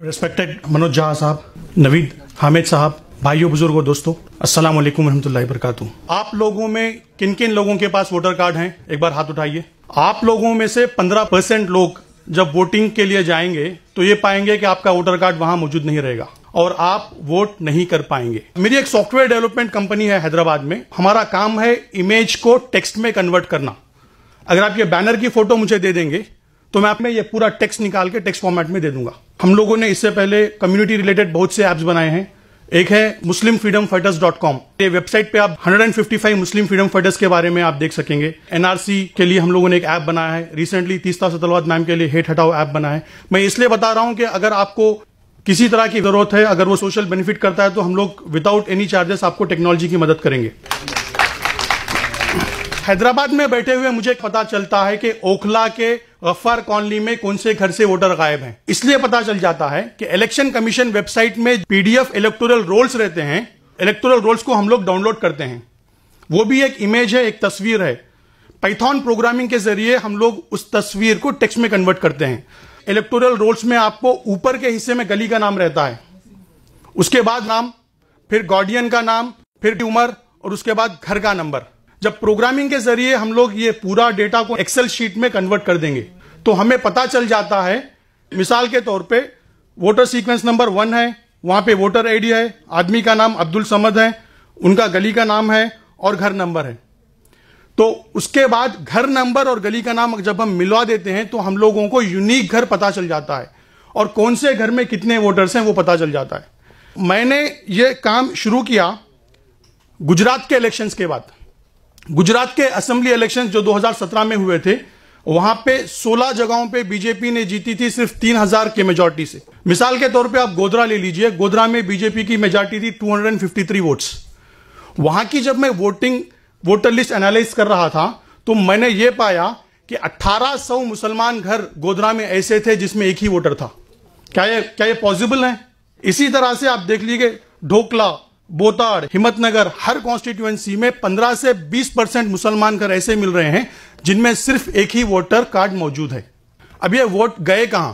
Respected Manoj जहाँ साहब, नवीद हामिद साहब, भाइयों बुजुर्गों दोस्तों, अस्सलाम वालेकुम रहमतुल्लाहि वबरकातुहू। आप लोगों में किन किन लोगों के पास वोटर कार्ड हैं, एक बार हाथ उठाइए। आप लोगों में से 15% लोग जब वोटिंग के लिए जाएंगे तो ये पाएंगे कि आपका वोटर कार्ड वहां मौजूद नहीं रहेगा और आप वोट नहीं कर पाएंगे। मेरी एक सॉफ्टवेयर डेवलपमेंट कंपनी है हैदराबाद में। हमारा काम है इमेज को टेक्स्ट में कन्वर्ट करना। अगर आप ये बैनर की फोटो मुझे दे देंगे तो मैं आप में ये पूरा टेक्स्ट निकाल के टेक्स्ट फॉर्मेट में दे दूंगा। हम लोगों ने इससे पहले कम्युनिटी रिलेटेड बहुत से ऐप्स बनाए हैं। एक है muslimfreedomfighters.com। ये वेबसाइट पे आप 155 मुस्लिम फ्रीडम फाइटर्स के बारे में आप देख सकेंगे। एनआरसी के लिए हम लोगों ने एक ऐप बनाया है। रिसेंटली तीस्ता सतलवात मैम के लिए हेट हटाओ ऐप बना है। मैं इसलिए बता रहा हूं कि अगर आपको किसी तरह की जरूरत है, अगर वो सोशल बेनिफिट करता है, तो हम लोग विदाउट एनी चार्जेस आपको टेक्नोलॉजी की मदद करेंगे। हैदराबाद में बैठे हुए मुझे पता चलता है कि ओखला के गफ्फार कॉलोनी में कौन से घर से वोटर गायब हैं। इसलिए पता चल जाता है कि इलेक्शन कमीशन वेबसाइट में पीडीएफ इलेक्टोरल रोल्स रहते हैं। इलेक्टोरल रोल्स को हम लोग डाउनलोड करते हैं। वो भी एक इमेज है, एक तस्वीर है। पाइथन प्रोग्रामिंग के जरिए हम लोग उस तस्वीर को टेक्स्ट में कन्वर्ट करते हैं। इलेक्टोरल रोल्स में आपको ऊपर के हिस्से में गली का नाम रहता है, उसके बाद नाम, फिर गार्डियन का नाम, फिर उम्र और उसके बाद घर का नंबर। जब प्रोग्रामिंग के जरिए हम लोग ये पूरा डेटा को एक्सेल शीट में कन्वर्ट कर देंगे तो हमें पता चल जाता है, मिसाल के तौर पे वोटर सीक्वेंस नंबर 1 है, वहां पे वोटर आईडी है, आदमी का नाम अब्दुल समद है, उनका गली का नाम है और घर नंबर है। तो उसके बाद घर नंबर और गली का नाम जब हम मिलवा देते हैं तो हम लोगों को यूनिक घर पता चल जाता है और कौन से घर में कितने वोटर्स हैं वो पता चल जाता है। मैंने ये काम शुरू किया गुजरात के इलेक्शंस के बाद। गुजरात के असेंबली इलेक्शंस जो 2017 में हुए थे, वहां पे 16 जगहों पे बीजेपी ने जीती थी सिर्फ 3000 के मेजॉरिटी से। मिसाल के तौर पे आप गोधरा ले लीजिए। गोधरा में बीजेपी की मेजॉरिटी थी 253 वोट्स। वहां की जब मैं वोटर लिस्ट एनालाइज कर रहा था तो मैंने ये पाया कि 1800 मुसलमान घर गोधरा में ऐसे थे जिसमें एक ही वोटर था। क्या ये पॉसिबल है? इसी तरह से आप देख लीजिए ढोकला, बोताड़, हिम्मतनगर, हर कॉन्स्टिट्यूएंसी में 15 से 20% मुसलमान घर ऐसे मिल रहे हैं जिनमें सिर्फ एक ही वोटर कार्ड मौजूद है। अब ये वोट गए कहां?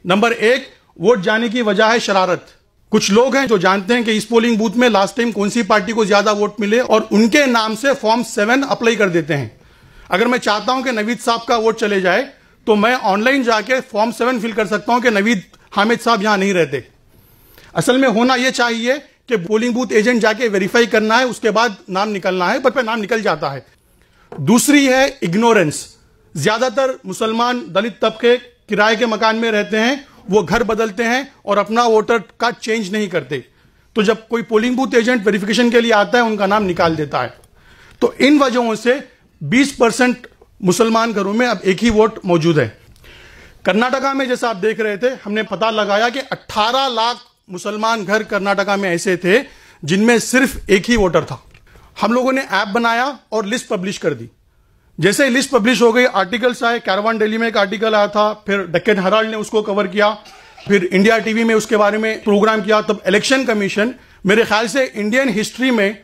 नंबर 1, वोट जाने की वजह है शरारत। कुछ लोग हैं जो जानते हैं कि इस पोलिंग बूथ में लास्ट टाइम कौन सी पार्टी को ज्यादा वोट मिले और उनके नाम से फॉर्म 7 अप्लाई कर देते हैं। अगर मैं चाहता हूं कि नवीद साहब का वोट चले जाए तो मैं ऑनलाइन जाके फॉर्म 7 फिल कर सकता हूं कि नवीद हामिद साहब यहां नहीं रहते। असल में होना यह चाहिए कि पोलिंग बूथ एजेंट जाके वेरीफाई करना है, उसके बाद नाम निकलना है, पर नाम निकल जाता है। दूसरी है इग्नोरेंस। ज्यादातर मुसलमान दलित तबके किराए के मकान में रहते हैं, वो घर बदलते हैं और अपना वोटर कार्ड चेंज नहीं करते। तो जब कोई पोलिंग बूथ एजेंट वेरिफिकेशन के लिए आता है उनका नाम निकाल देता है। तो इन वजहों से 20% मुसलमान घरों में अब एक ही वोट मौजूद है। कर्नाटका में जैसा आप देख रहे थे, हमने पता लगाया कि 18 लाख मुसलमान घर कर्नाटका में ऐसे थे जिनमें सिर्फ एक ही वोटर था। हम लोगों ने ऐप बनाया और लिस्ट पब्लिश कर दी। जैसे ही लिस्ट पब्लिश हो गई, आर्टिकल्स आए। कैरवान डेली में एक आर्टिकल आया था, फिर डेक्कन हेराल्ड ने उसको कवर किया, फिर इंडिया टीवी में उसके बारे में प्रोग्राम किया। तब इलेक्शन कमीशन, मेरे ख्याल से इंडियन हिस्ट्री में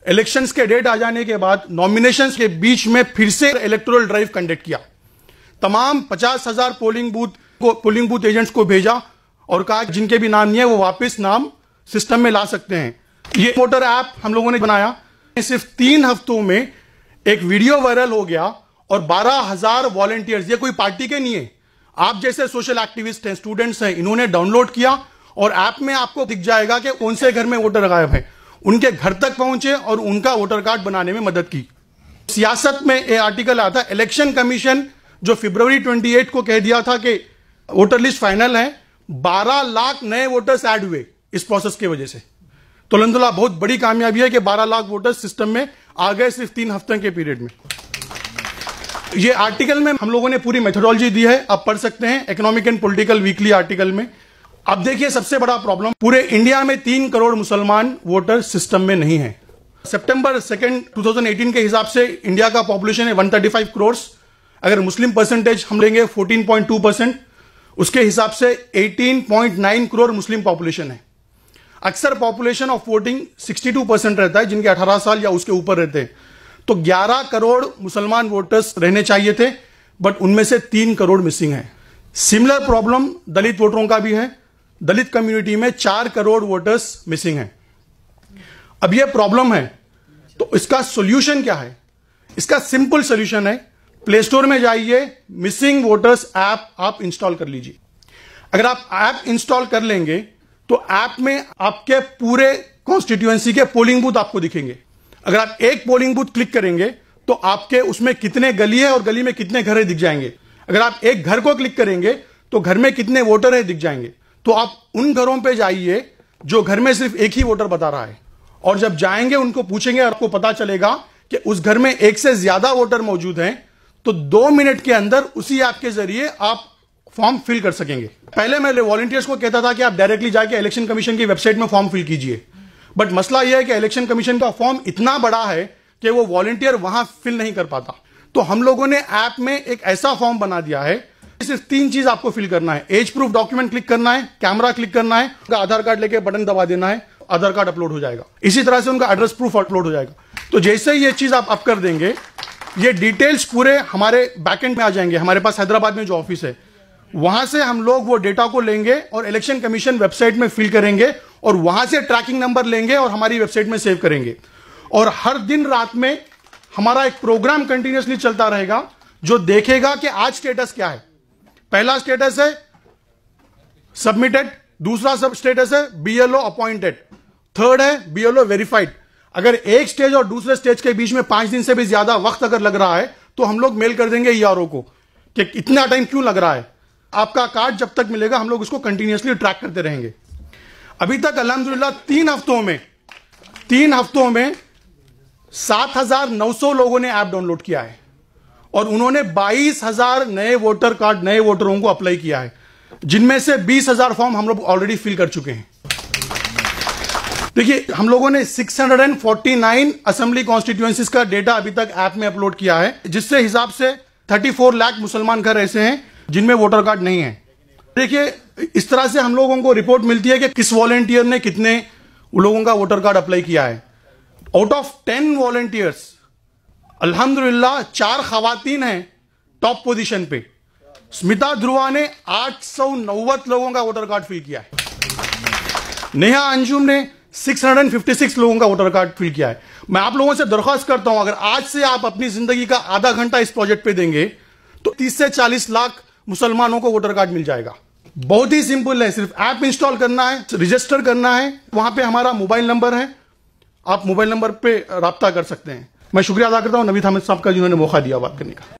इलेक्शंस के डेट आ जाने के बाद नॉमिनेशंस के बीच में फिर से इलेक्टोरल ड्राइव कंडक्ट किया। तमाम 50,000 पोलिंग बूथ एजेंट्स को भेजा और कहा जिनके भी नाम नहीं है वो वापस नाम सिस्टम में ला सकते हैं। ये वोटर ऐप हम लोगों ने बनाया। सिर्फ 3 हफ्तों में एक वीडियो वायरल हो गया और 12,000 वॉलंटियर्स, ये कोई पार्टी के नहीं है, आप जैसे सोशल एक्टिविस्ट हैं, स्टूडेंट्स हैं, इन्होंने डाउनलोड किया और ऐप में आपको दिख जाएगा कि कौन से घर में वोटर गायब है। उनके घर तक पहुंचे और उनका वोटर कार्ड बनाने में मदद की। सियासत में एक आर्टिकल आता है, इलेक्शन कमीशन जो फरवरी 28 को कह दिया था कि वोटर लिस्ट फाइनल है, 12 लाख नए वोटर्स ऐड हुए इस प्रोसेस की वजह से। तो अल्हम्दुलिल्लाह बहुत बड़ी कामयाबी है कि 12 लाख वोटर्स सिस्टम में आ गए सिर्फ 3 हफ्ते के पीरियड में। ये आर्टिकल में हम लोगों ने पूरी मेथोडोलॉजी दी है, आप पढ़ सकते हैं economic and political weekly article में। अब देखिए सबसे बड़ा प्रॉब्लम, पूरे इंडिया में 3 करोड़ मुसलमान वोटर सिस्टम में नहीं है। सितंबर 2, 2018 के हिसाब से इंडिया का पॉपुलेशन है 135 करोड़। अगर मुस्लिम परसेंटेज हम लेंगे 14.2%, उसके हिसाब से 18.9 करोड़ मुस्लिम पॉपुलेशन है। अक्सर पॉपुलेशन ऑफ वोटिंग 62% रहता है, जिनके 18 साल या उसके ऊपर रहते हैं। तो 11 करोड़ मुसलमान वोटर्स रहने चाहिए थे, बट उनमें से 3 करोड़ मिसिंग है। सिमिलर प्रॉब्लम दलित वोटरों का भी है। दलित कम्युनिटी में 4 करोड़ वोटर्स मिसिंग हैं। अब यह प्रॉब्लम है, तो इसका सॉल्यूशन क्या है? इसका सिंपल सॉल्यूशन है, प्ले स्टोर में जाइए, मिसिंग वोटर्स ऐप आप इंस्टॉल कर लीजिए। अगर आप ऐप इंस्टॉल कर लेंगे तो ऐप में आपके पूरे कॉन्स्टिट्यूएंसी के पोलिंग बूथ आपको दिखेंगे। अगर आप एक पोलिंग बूथ क्लिक करेंगे तो आपके उसमें कितने गली है और गली में कितने घर है दिख जाएंगे। अगर आप एक घर को क्लिक करेंगे तो घर में कितने वोटर है दिख जाएंगे। तो आप उन घरों पे जाइए जो घर में सिर्फ एक ही वोटर बता रहा है, और जब जाएंगे उनको पूछेंगे, आपको पता चलेगा कि उस घर में एक से ज्यादा वोटर मौजूद हैं, तो 2 मिनट के अंदर उसी ऐप के जरिए आप फॉर्म फिल कर सकेंगे। पहले मैं वॉलंटियर्स को कहता था कि आप डायरेक्टली जाके इलेक्शन कमीशन की वेबसाइट में फॉर्म फिल कीजिए, बट मसला यह है कि इलेक्शन कमीशन का फॉर्म इतना बड़ा है कि वो वॉलंटियर वहां फिल नहीं कर पाता। तो हम लोगों ने ऐप में एक ऐसा फॉर्म बना दिया है, सिर्फ 3 चीज आपको फिल करना है। एज प्रूफ डॉक्यूमेंट क्लिक करना है, कैमरा क्लिक करना है, उनका आधार कार्ड लेके बटन दबा देना है, आधार कार्ड अपलोड हो जाएगा। इसी तरह से उनका एड्रेस प्रूफ अपलोड हो जाएगा। तो जैसे ही ये चीज आप अप कर देंगे, ये डिटेल्स पूरे हमारे बैकएंड में आ जाएंगे। हमारे पास हैदराबाद में जो ऑफिस है, वहां से हम लोग वो डेटा को लेंगे और इलेक्शन कमीशन वेबसाइट में फिल करेंगे, और वहां से ट्रैकिंग नंबर लेंगे और हमारी वेबसाइट में सेव करेंगे। और हर दिन रात में हमारा एक प्रोग्राम कंटिन्यूअसली चलता रहेगा जो देखेगा कि आज स्टेटस क्या है। पहला स्टेटस है सबमिटेड, दूसरा सब स्टेटस है बीएलओ अपॉइंटेड, थर्ड है बीएलओ वेरीफाइड। अगर एक स्टेज और दूसरे स्टेज के बीच में 5 दिन से भी ज्यादा वक्त अगर लग रहा है तो हम लोग मेल कर देंगे ईआरओ को कि इतना टाइम क्यों लग रहा है। आपका कार्ड जब तक मिलेगा हम लोग उसको कंटिन्यूअसली ट्रैक करते रहेंगे। अभी तक अल्हम्दुलिल्लाह 3 हफ्तों में 7,900 लोगों ने ऐप डाउनलोड किया है और उन्होंने 22,000 नए वोटर कार्ड, नए वोटरों को अप्लाई किया है, जिनमें से 20,000 फॉर्म हम लोग ऑलरेडी फिल कर चुके हैं। देखिए, हम लोगों ने 649 असेंबली कॉन्स्टिट्यूएंसीज का डेटा अभी तक ऐप में अपलोड किया है, जिससे हिसाब से 34 लाख मुसलमान घर ऐसे हैं जिनमें वोटर कार्ड नहीं है। देखिए, इस तरह से हम लोगों को रिपोर्ट मिलती है कि किस वॉलंटियर ने कितने लोगों का वोटर कार्ड अप्लाई किया है। आउट ऑफ 10 वॉलंटियर्स अल्हम्दुलिल्लाह 4 खवातीन हैं टॉप पोजीशन पे। स्मिता ध्रुवा ने 890 लोगों का वोटर कार्ड फिल किया है। नेहा अंजुम ने 656 लोगों का वोटर कार्ड फिल किया है। मैं आप लोगों से दरख्वास्त करता हूं, अगर आज से आप अपनी जिंदगी का आधा घंटा इस प्रोजेक्ट पे देंगे तो 30 से 40 लाख मुसलमानों को वोटर कार्ड मिल जाएगा। बहुत ही सिंपल है, सिर्फ ऐप इंस्टॉल करना है, रजिस्टर करना है। वहां पे हमारा मोबाइल नंबर है, आप मोबाइल नंबर पे राब्ता कर सकते हैं। मैं शुक्रिया अदा करता हूं नवीद हामिद साहब का, जिन्होंने मौका दिया बात करने का।